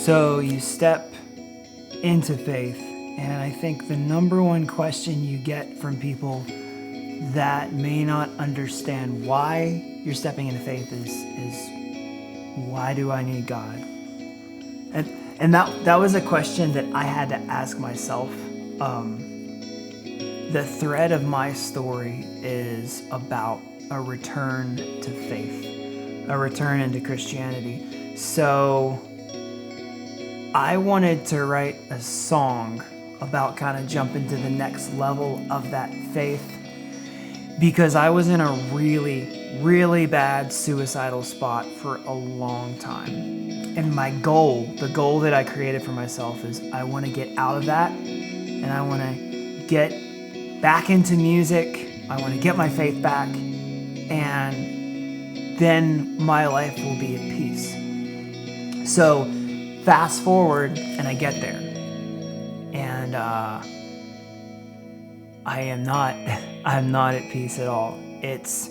So you step into faith, and I think the number one question you get from people that may not understand why you're stepping into faith is why do I need God? And that was a question that I had to ask myself. The thread of my story is about a return to faith, a return into Christianity. So I wanted to write a song about kind of jumping to the next level of that faith, because I was in a really, really bad suicidal spot for a long time. And my goal, the goal that I created for myself, is I want to get out of that, and I want to get back into music. I want to get my faith back, and then my life will be at peace. So fast forward, and I get there, and I'm not at peace at all. It's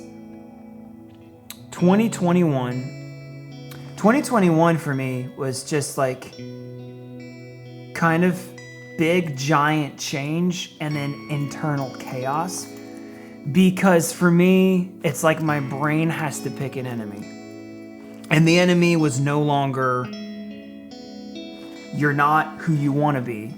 2021. 2021 for me was just like kind of big, giant change and then internal chaos. Because for me, it's like my brain has to pick an enemy. And the enemy was no longer, you're not who you want to be.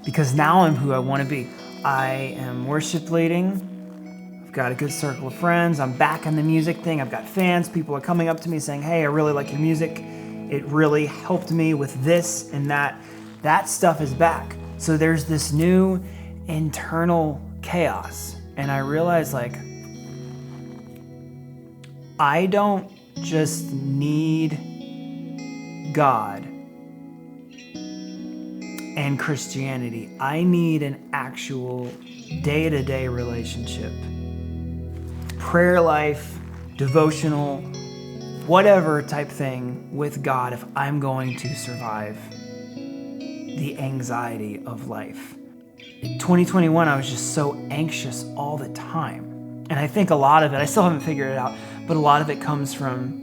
Because now I'm who I want to be. I am worship leading. I've got a good circle of friends. I'm back in the music thing. I've got fans. People are coming up to me saying, hey, I really like your music. It really helped me with this and that. That stuff is back. So there's this new internal chaos. And I realized, like, I don't just need God and Christianity. I need an actual day-to-day relationship. Prayer life, devotional, whatever type thing with God if I'm going to survive the anxiety of life. In 2021, I was just so anxious all the time. And I think a lot of it, I still haven't figured it out, but a lot of it comes from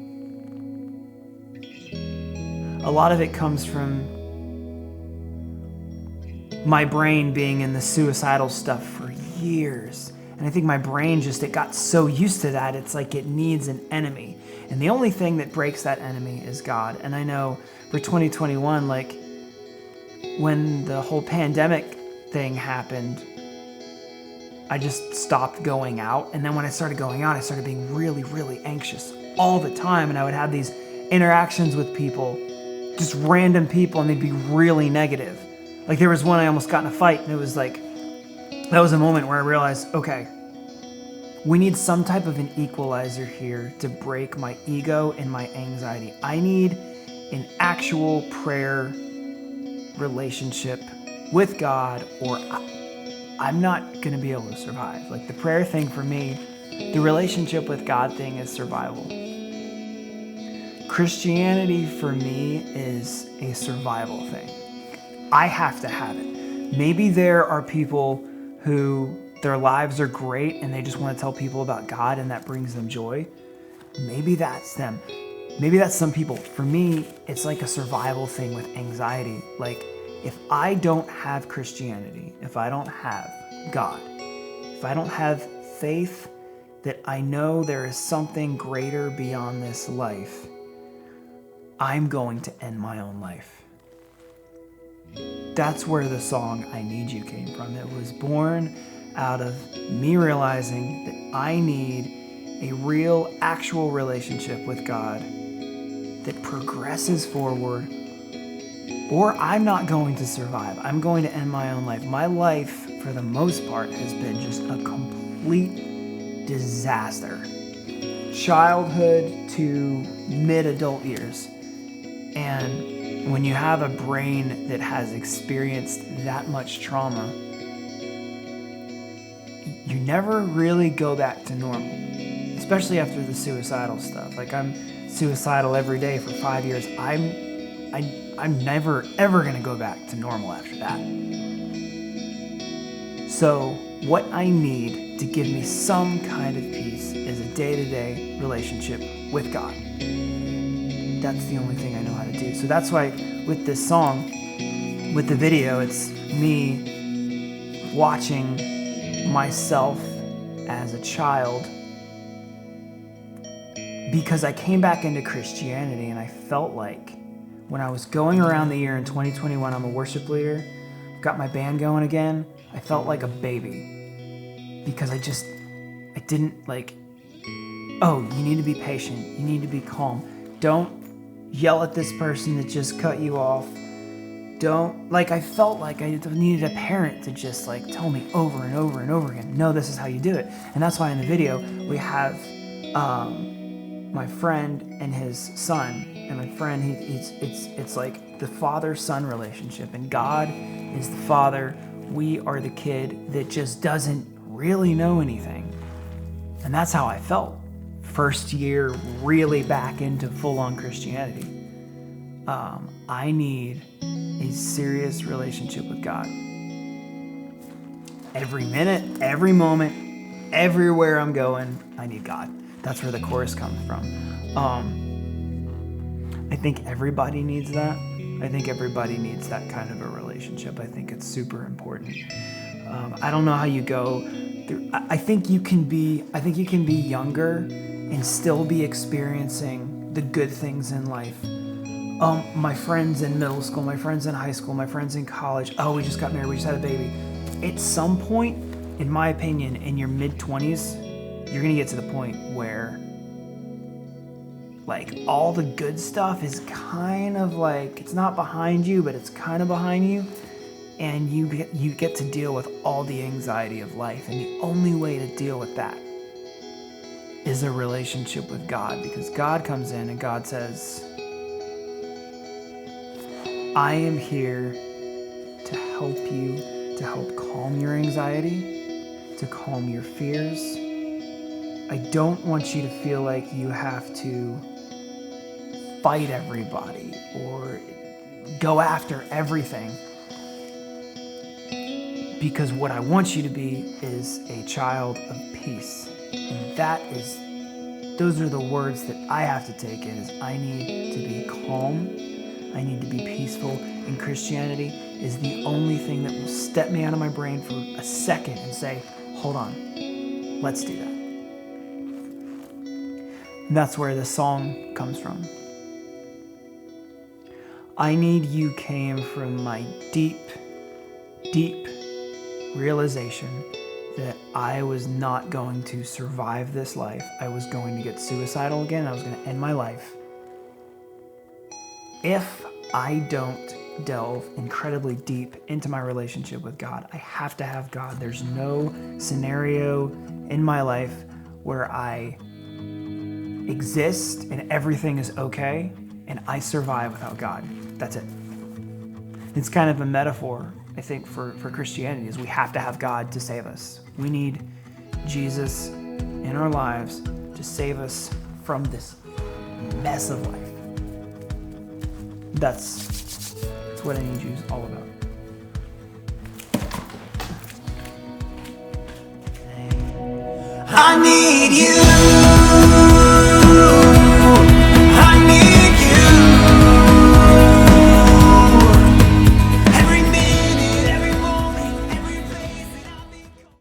my brain being in the suicidal stuff for years. And I think my brain it got so used to that, it's like it needs an enemy. And the only thing that breaks that enemy is God. And I know for 2021, like when the whole pandemic thing happened, I just stopped going out. And then when I started going out, I started being really, really anxious all the time. And I would have these interactions with people, just random people, and they'd be really negative. Like there was one, I almost got in a fight, and it was like, that was a moment where I realized, okay, we need some type of an equalizer here to break my ego and my anxiety. I need an actual prayer relationship with God, or I'm not going to be able to survive. Like the prayer thing for me, the relationship with God thing is survival. Christianity for me is a survival thing. I have to have it. Maybe there are people who their lives are great and they just want to tell people about God and that brings them joy. Maybe that's them. Maybe that's some people. For me, it's like a survival thing with anxiety. Like if I don't have Christianity, if I don't have God, if I don't have faith that I know there is something greater beyond this life, I'm going to end my own life. That's where the song I Need You came from. It was born out of me realizing that I need a real, actual relationship with God that progresses forward, or I'm not going to survive. I'm going to end my own life. My life, for the most part, has been just a complete disaster. Childhood to mid-adult years. And when you have a brain that has experienced that much trauma, you never really go back to normal, especially after the suicidal stuff. Like I'm suicidal every day for 5 years. I'm never ever gonna go back to normal after that. So what I need to give me some kind of peace is a day-to-day relationship with God. that's the only thing I know how to do. So that's why with this song, with the video, it's me watching myself as a child, because I came back into Christianity and I felt like when I was going around the year in 2021, I'm a worship leader, got my band going again, I felt like a baby because I didn't like, oh, you need to be patient, you need to be calm. Don't yell at this person that just cut you off. I felt like I needed a parent to just like tell me over and over and over again, no, this is how you do it. And that's why in the video we have my friend and his son, and my friend, it's like the father-son relationship, and God is the father, we are the kid that just doesn't really know anything. And that's how I felt. First year really back into full-on Christianity. I need a serious relationship with God. Every minute, every moment, everywhere I'm going, I need God. That's where the chorus comes from. I think everybody needs that. I think everybody needs that kind of a relationship. I think it's super important. I don't know how you go through. I think you can be younger and still be experiencing the good things in life. My friends in middle school, my friends in high school, my friends in college. Oh, we just got married. We just had a baby. At some point, in my opinion, in your mid-20s, you're gonna get to the point where like all the good stuff is kind of like, it's not behind you, but it's kind of behind you, and you get to deal with all the anxiety of life, and the only way to deal with that is a relationship with God, because God comes in and God says, I am here to help you, to help calm your anxiety, to calm your fears. I don't want you to feel like you have to fight everybody or go after everything, because what I want you to be is a child of peace. And those are the words that I have to take in, is I need to be calm, I need to be peaceful, and Christianity is the only thing that will step me out of my brain for a second and say, hold on, let's do that. And that's where the song comes from. I Need You came from my deep, deep realization that I was not going to survive this life. I was going to get suicidal again. I was going to end my life if I don't delve incredibly deep into my relationship with God. I have to have God. There's no scenario in my life where I exist and everything is okay and I survive without God. That's it. It's kind of a metaphor, I think, for Christianity, is we have to have God to save us. We need Jesus in our lives to save us from this mess of life. That's what I Need You is all about. I need you.